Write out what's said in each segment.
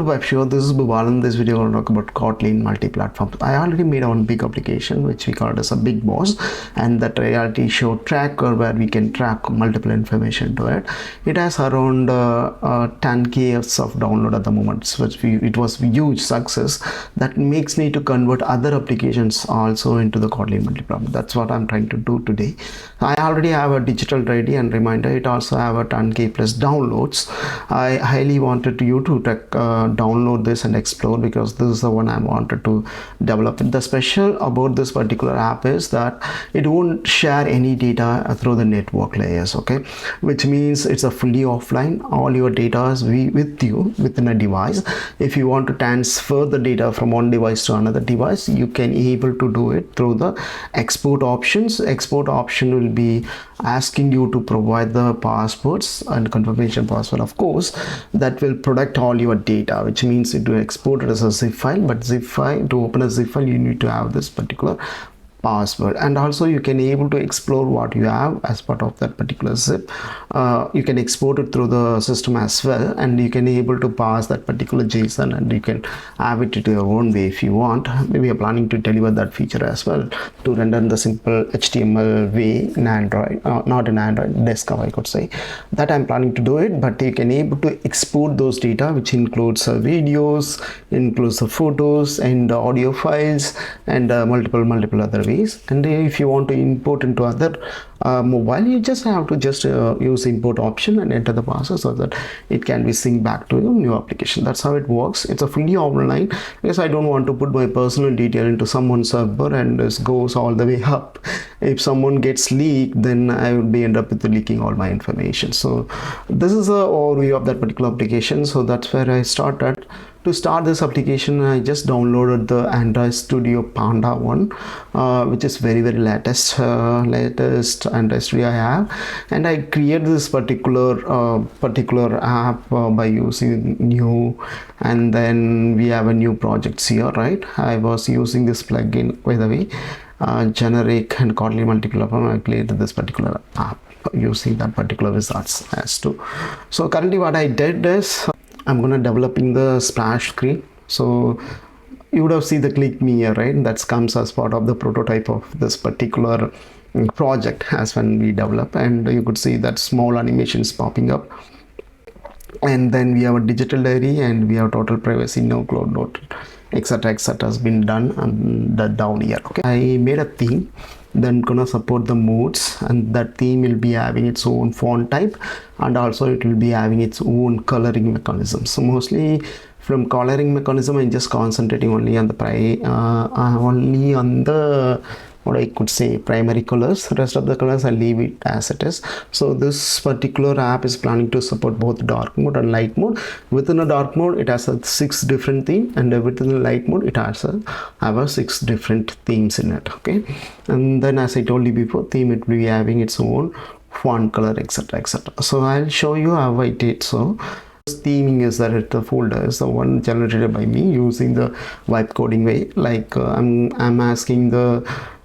web show. This is Bhuval. In this video, I'll talk about Kotlin Multiplatform. I already made one big application which we called as a big boss, and that reality show tracker where we can track multiple information to it. It has around 10k of download at the moment, so it was a huge success. That makes me to convert other applications also into the Kotlin Multiplatform. That's what I'm trying to do today. I already have a digital ready and reminder. It also have a 10k plus downloads. I highly wanted you to download this and explore, because this is the one I wanted to develop. The special about this particular app is that it won't share any data through the network layers, okay, which means it's a fully offline. All your data is with you within a device. If you want to transfer the data from one device to another device, you can able to do it through the export options. Export option will be asking you to provide the passwords and confirmation password, of course, that will protect all your data, which means it will export it as a zip file. But zip file, to open a zip file, you need to have this particular password. And also you can able to explore what you have as part of that particular zip. You can export it through the system as well, and you can able to pass that particular JSON, and you can have it to your own way if you want. We are planning to deliver that feature as well, to render in the simple HTML way in Android, not in Android desktop, I could say. That I'm planning to do it. But you can able to export those data, which includes videos, includes the photos and audio files, and multiple other ways. And if you want to import into other mobile, you just have to use import option and enter the password, so that it can be synced back to your new application. That's how it works. It's a fully online, because I don't want to put my personal detail into someone's server and this goes all the way up. If someone gets leaked, then I will be end up with leaking all my information. So this is a overview of that particular application. So that's where I started. To start this application, I just downloaded the Android Studio Panda one, which is very latest Android Studio I have, and I created this particular app by using new, and then we have a new projects here, right? I was using this plugin, by the way, generic and Kotlin Multiplatform. I created this particular app using that particular results as to. So currently what I did is, I'm gonna developing the splash screen. So you would have seen the click me here, right? That comes as part of the prototype of this particular project as when we develop, and you could see that small animations popping up. And then we have a digital diary, and we have total privacy, no cloud note, etc has been done and down here. Okay, I made a theme, then gonna support the modes, and that theme will be having its own font type, and also it will be having its own coloring mechanism. So mostly from coloring mechanism, I'm just concentrating only on the what I could say primary colors. The rest of the colors I leave it as it is. So this particular app is planning to support both dark mode and light mode. Within a dark mode, it has 6 different themes, and within the light mode, it has have 6 different themes in it. Okay, and then as I told you before, theme it will be having its own font color, etc. So I'll show you how I did. So theming is that the folder is the one generated by me using the vibe coding way. Like I'm asking the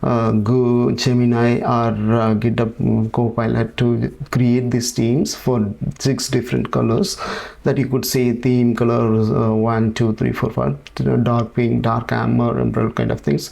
Go, Gemini or GitHub Copilot to create these themes for 6 different colors, that you could say theme colors 1, 2, 3, 4, 5, dark pink, dark amber, emerald kind of things.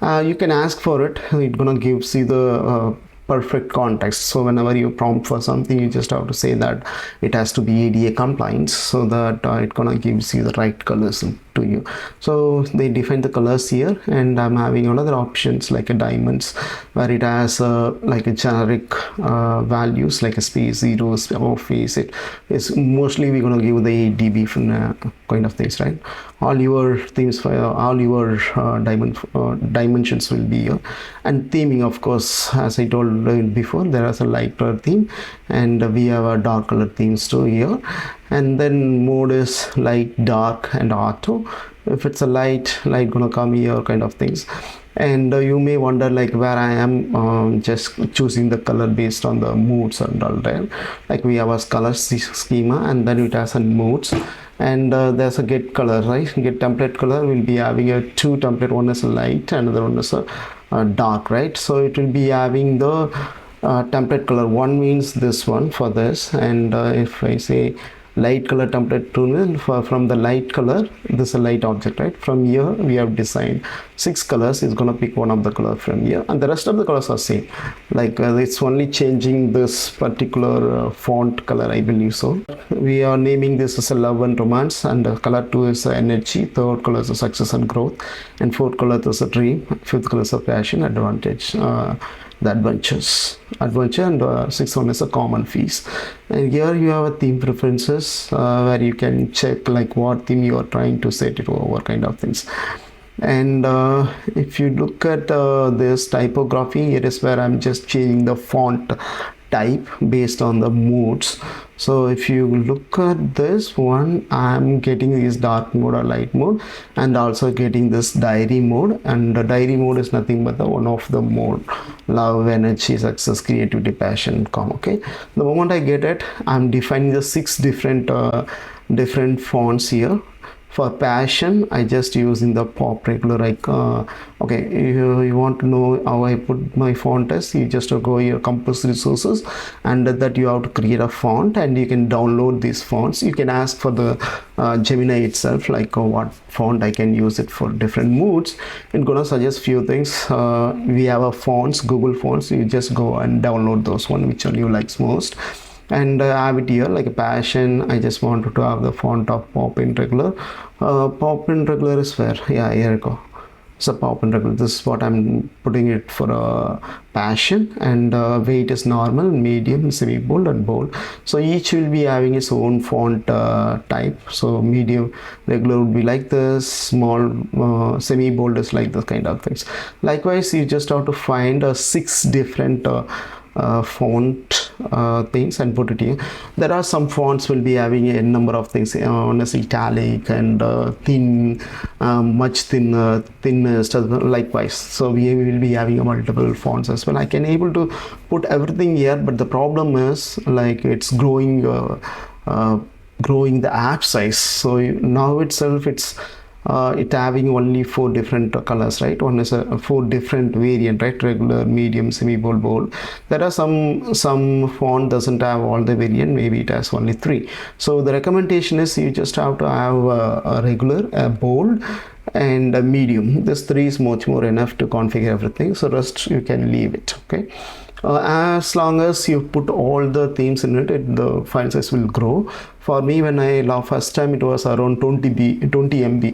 You can ask for it. It's gonna see the perfect context. So whenever you prompt for something, you just have to say that it has to be ADA compliant, so that it gonna gives you the right colors to you. So they define the colors here, and I'm having another options like a diamonds, where it has like a generic values like a space, zeros, or face. It is mostly we're gonna give the dB from kind of things, right? All your themes for all your dimensions will be here. And theming, of course, as I told before, there is a light color theme, and we have a dark color themes too here. And then mode is light, dark, and auto. If it's a light gonna come here kind of things. And you may wonder like where I am just choosing the color based on the moods and all that. Like we have a color schema, and then it has a moods, and there's a get color, right? Get template color will be having a 2 template. One is a light, another one is a dark, right? So it will be having the template color. One means this one for this, and if I say light color template tool. From the light color, this is a light object, right? From here we have designed 6 colors. It's gonna pick one of the color from here, and the rest of the colors are same. Like it's only changing this particular font color, I believe so. We are naming this as a love and romance, and color 2 is energy, third color is success and growth, and fourth color is a dream, fifth color is a passion, advantage, the adventure, and sixth one is a common fees. And here you have a theme preferences where you can check like what theme you are trying to set it over, kind of things. And if you look at this typography, it is where I'm just changing the font type based on the modes. So if you look at this one, I'm getting this dark mode or light mode, and also getting this diary mode. And the diary mode is nothing but the one of the mode: love, energy, success, creativity, passion, calm. Okay, the moment I get it, I'm defining the 6 different fonts here. For passion, I just using the pop regular, like okay, you want to know how I put my font as, you just go here, Compose resources, and that you have to create a font, and you can download these fonts. You can ask for the Gemini itself, like what font I can use it for different moods. It's gonna suggest few things. We have a fonts, Google fonts. You just go and download those one which one you likes most, and have it here like a passion. I just wanted to have the font of pop in regular. Pop in regular is where, yeah, here you go. So pop in regular, this is what I'm putting it for a passion, and weight is normal, medium, semi bold, and bold. So each will be having its own font type. So medium regular would be like this, small semi bold is like this, kind of things. Likewise, you just have to find 6 different font things and put it here. There are some fonts will be having a number of things. One is italic and thin, much thinner, thinnest, likewise. So we will be having a multiple fonts as well. I can able to put everything here, but the problem is like it's growing the app size. So now itself it's it having only 4 different colors, right? One is a 4 different variant, right? Regular, medium, semi bold, bold. There are some font doesn't have all the variant, maybe it has only 3. So the recommendation is you just have to have a regular, a bold, and a medium. This 3 is much more enough to configure everything. So rest you can leave it. Okay, as long as you put all the themes in it, the file size will grow. For me, when I first time, it was around 20 MB.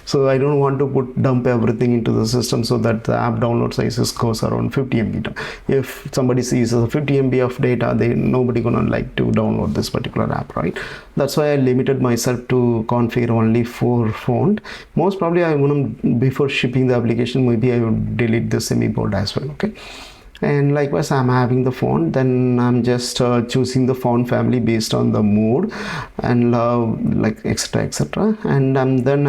So I don't want to dump everything into the system, so that the app download sizes goes around 50 MB. If somebody sees 50 MB of data, nobody gonna like to download this particular app, right? That's why I limited myself to configure only 4 font. Most probably I want, before shipping the application, maybe I would delete the semi bold as well. Okay. And likewise, I'm having the font, then I'm just choosing the font family based on the mood and like etc, and then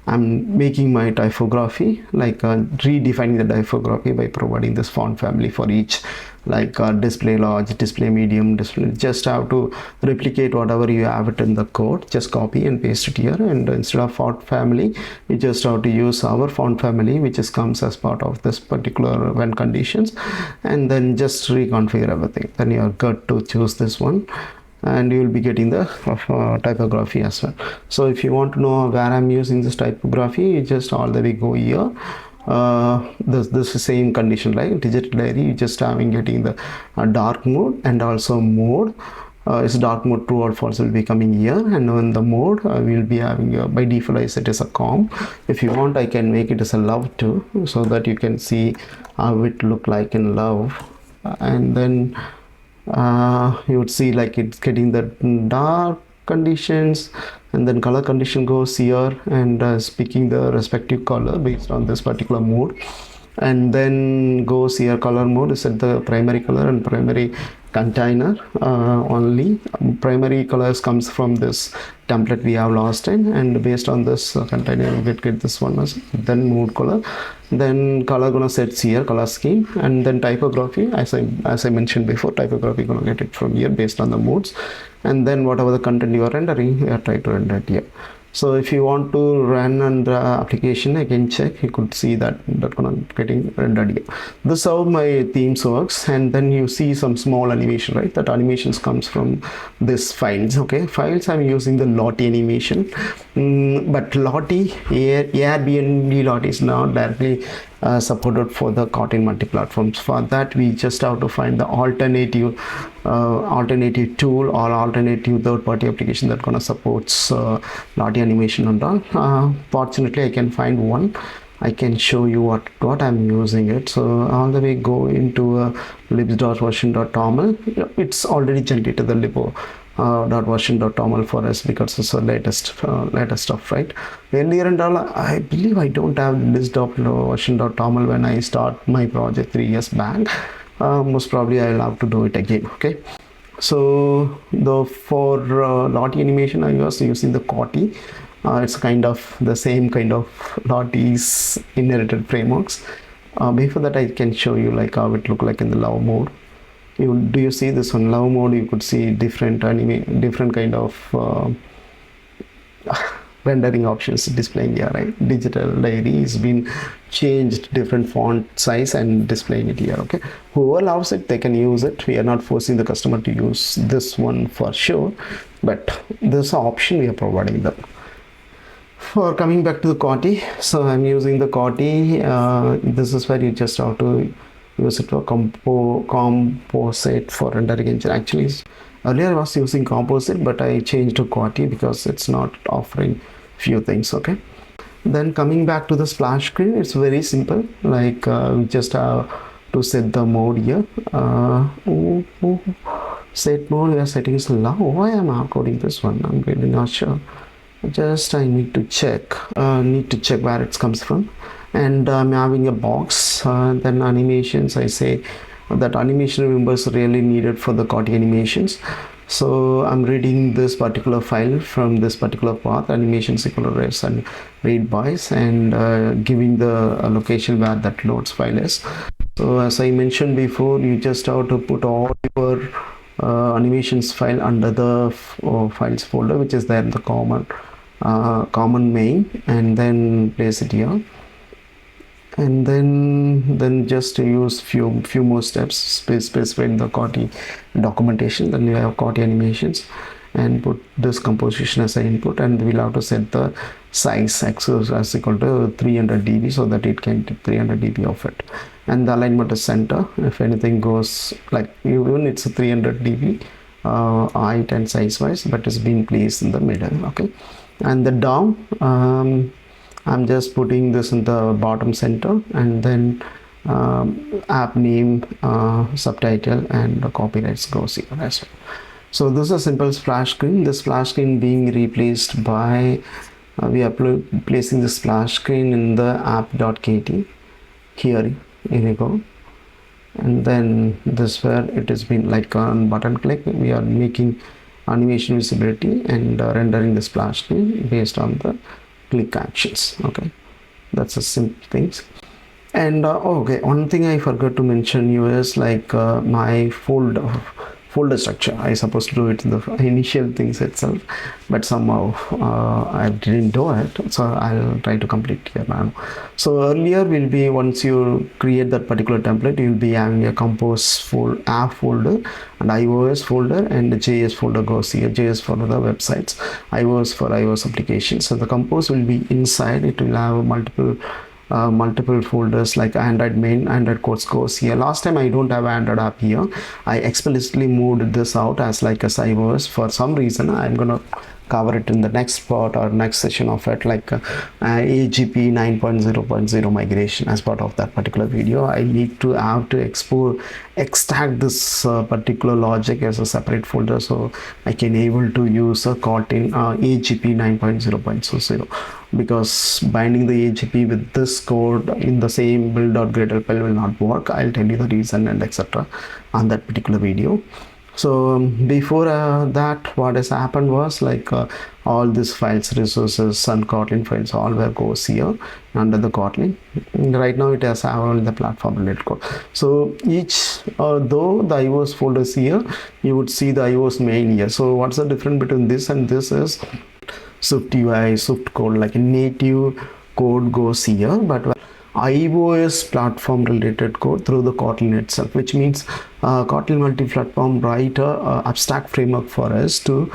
I'm making my typography, like redefining the typography by providing this font family for each, like display large, display medium, display. Just have to replicate whatever you have it in the code, just copy and paste it here, and instead of font family, you just have to use our font family, which comes as part of this particular when conditions, and then just reconfigure everything. Then you are good to choose this one, and you will be getting the typography as well. So if you want to know where I'm using this typography, you just all the way go here. This is same condition, like digital diary, you just getting the dark mode and also mode. Is dark mode true or false will be coming here, and in the mode we'll be having by default I set as a calm. If you want, I can make it as a love too, so that you can see how it look like in love. And then you would see like it's getting the dark conditions, and then color condition goes here, and speaking the respective color based on this particular mode, and then goes here color mode is set the primary color and primary container only. Primary colors comes from this template we have last time, and based on this container we get this one as then mode color, then color gonna set here color scheme, and then typography as I mentioned before, typography gonna get it from here based on the modes, and then whatever the content you are rendering, you are trying to render it here. So if you want to run on the application, I can check. You could see that gonna getting rendered here. This is how my themes works, and then you see some small animation, right? That animations comes from this files. Okay, files. I'm using the Lottie animation, but Lottie Airbnb Lottie is not directly supported for the Kotlin multi-platforms. For that, we just have to find the alternative tool or alternative third-party application that gonna supports Lottie animation and all. Fortunately, I can find one. I can show you what I'm using it. So all the way go into libs.version.toml. It's already generated the lib .version.toml for us because it's the latest stuff, right? Earlier and all, I believe I don't have list.version.toml when I start my project 3 years back. Most probably I'll have to do it again. Okay, so for Lottie animation I was using the Kotti. It's kind of the same kind of Lottie's inherited frameworks. Before that, I can show you like how it look like in the love mode. Do you see this one? Love mode, you could see different kind of rendering options displaying here, right? Digital diary has been changed, different font size and displaying it here. Okay, whoever loves it, they can use it. We are not forcing the customer to use this one for sure, but this option we are providing them. For coming back to the Kotti, so I'm using the Kotti. This is where you just have to use it for composite for rendering engine. Actually, earlier I was using composite, but I changed to Kotti because it's not offering few things. Okay, then coming back to the splash screen, it's very simple. Like we just have to set the mode here. Set mode, we are setting is low. Why am I coding this one? I'm really not sure. Just I need to check where it comes from, and I'm having a box. Then animations, I say that animation members really needed for the Kotti animations. So I'm reading this particular file from this particular path, animation sequence and read bys, and giving the location where that loads file is. So as I mentioned before, you just have to put all your animations file under the files folder, which is there in the common main, and then place it here, and then just use few more steps, specifying the Kotti documentation. Then you have Kotti animations and put this composition as an input, and we'll have to set the size axis as equal to 300 dB so that it can take 300 dB of it, and the alignment is center. If anything goes like, even it's a 300 dB height and size wise, but it's been placed in the middle. Okay, and the down, I'm just putting this in the bottom center, and then app name, subtitle, and the copyrights goes here as well. So this is a simple splash screen. The splash screen being replaced by we are placing the splash screen in the app.kt. Here you go, and then this where it has been like on button click, we are making animation visibility and rendering the splash screen based on the click actions. Okay, that's a simple things. And okay, one thing I forgot to mention you is like my folder structure. I supposed to do it in the initial things itself, but somehow I didn't do it, so I'll try to complete here now. So earlier will be, once you create that particular template, you'll be having a Compose app folder and iOS folder, and the JS folder goes here. JS for the websites, iOS for iOS applications. So the Compose will be inside. It will have multiple folders like Android main, Android codes goes here. Last time I don't have Android app here. I explicitly moved this out as like a iOS. For some reason, I'm gonna cover it in the next part or next session of it, like AGP 9.0.0 migration. As part of that particular video, I need to have to extract this particular logic as a separate folder, so I can able to use a Kotlin AGP 9.0.0, because binding the AGP with this code in the same build.gradle file will not work. I'll tell you the reason and etc. on that particular video. So before that, what has happened was like all these files, resources and Kotlin files all were goes here under the Kotlin. Right now it has all the platform related code. So each though the iOS folders here, you would see the iOS main here. So what's the difference between this and this is, Swift UI, Swift code, like a native code goes here, but iOS platform related code through the Kotlin itself, which means Kotlin Multiplatform write a abstract framework for us to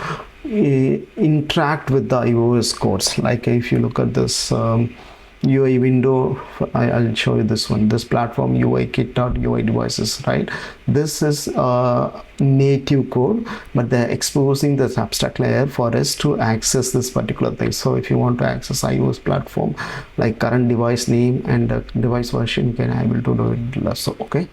interact with the iOS codes. Like if you look at this UI window, I'll show you this one, this platform UI kit.ui devices, right? This is native code, but they're exposing this abstract layer for us to access this particular thing. So if you want to access iOS platform, like current device name and device version, you can able to do it. So okay,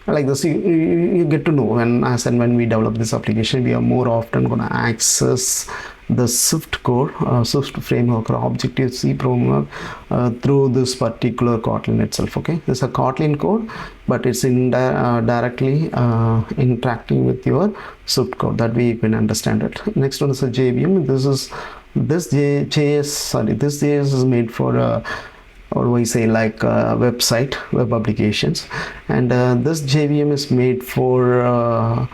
like this, you get to know when, as and when we develop this application, we are more often going to access the Swift code, Swift framework or Objective-C framework through this particular Kotlin itself. Okay, this is a Kotlin code, but it's directly interacting with your Swift code. That way you can understand it. Next one is a JVM. This JS is made for or we say like web applications, and this JVM is made for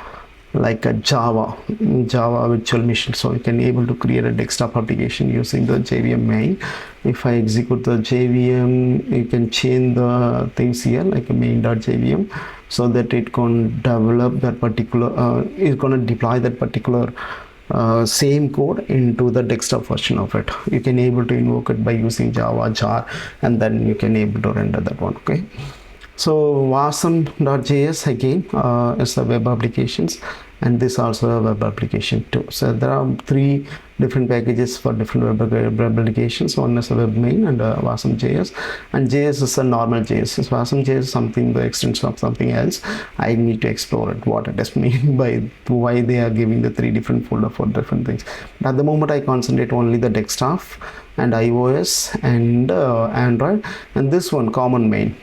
like a Java virtual machine, so you can able to create a desktop application using the JVM main. If I execute the JVM, you can change the things here like a main.jvm, so that it can develop that particular it's going to deploy that particular same code into the desktop version of it. You can able to invoke it by using Java jar, and then you can able to render that one. Okay, so wasm.js again is the web applications, and this also a web application too. So there are 3 different packages for different web applications. One is a web main and wasm.js, and JS is a normal JS. So wasm.js is something, the extension of something else. I need to explore it, what it is mean by why they are giving the 3 different folder for different things. But at the moment I concentrate only the desktop and iOS and Android. And this one, common main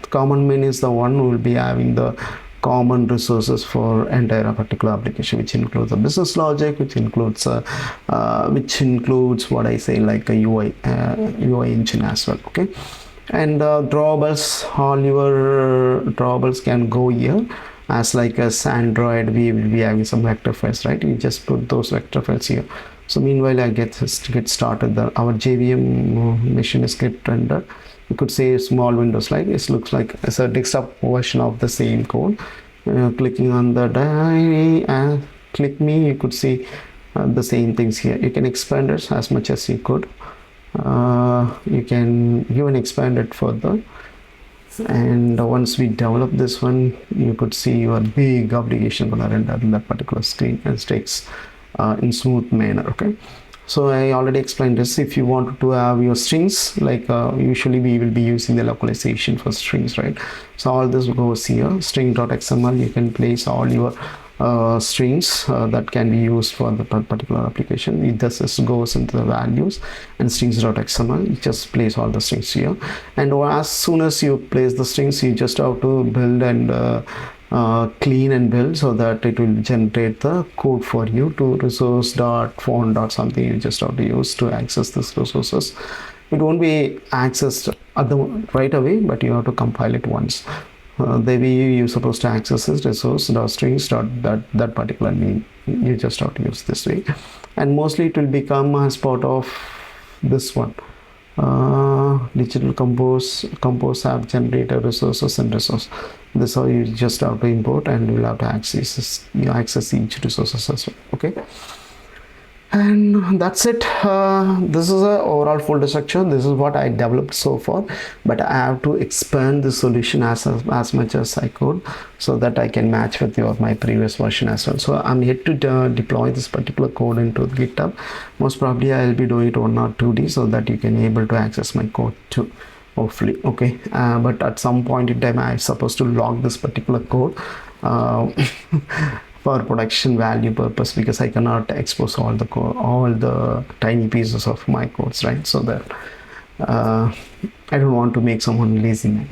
is the one who will be having the common resources for entire particular application, which includes the business logic, which includes what I say like a UI engine as well. Okay, and drawables, all your drawables can go here. As like as Android, we will be having some vector files, right? You just put those vector files here. So meanwhile, I get started. Our JVM machine is get rendered. You could say small windows, like it looks like it's a desktop version of the same code. Clicking on the diary and click me, you could see the same things here. You can expand it as much as you could. You can even expand it further. And once we develop this one, you could see your big application gonna render in that particular screen, and takes in smooth manner. Okay, so I already explained this. If you want to have your strings, like usually we will be using the localization for strings, right? So all this goes here, string.xml. You can place all your strings that can be used for the particular application. It just goes into the values, and strings.xml, you just place all the strings here. And as soon as you place the strings, you just have to build and clean and build, so that it will generate the code for you to resource.font something. You just have to use to access this resources. It won't be accessed at the right away, but you have to compile it once. The way you're supposed to access this resource.strings.that particular name, you just have to use this way. And mostly it will become as part of this one, digital compose app generator resources and resource. This is how you just have to import, and you will have to access each resources as well. Okay, and that's it. This is a overall folder structure. This is what I developed so far, but I have to expand the solution as much as I could, so that I can match with my previous version as well. So I'm yet to deploy this particular code into GitHub. Most probably I'll be doing it 1 or 2 days, so that you can able to access my code too, hopefully. Okay, but at some point in time I'm supposed to log this particular code for production value purpose, because I cannot expose all the code, all the tiny pieces of my codes, right? So that I don't want to make someone lazy, man.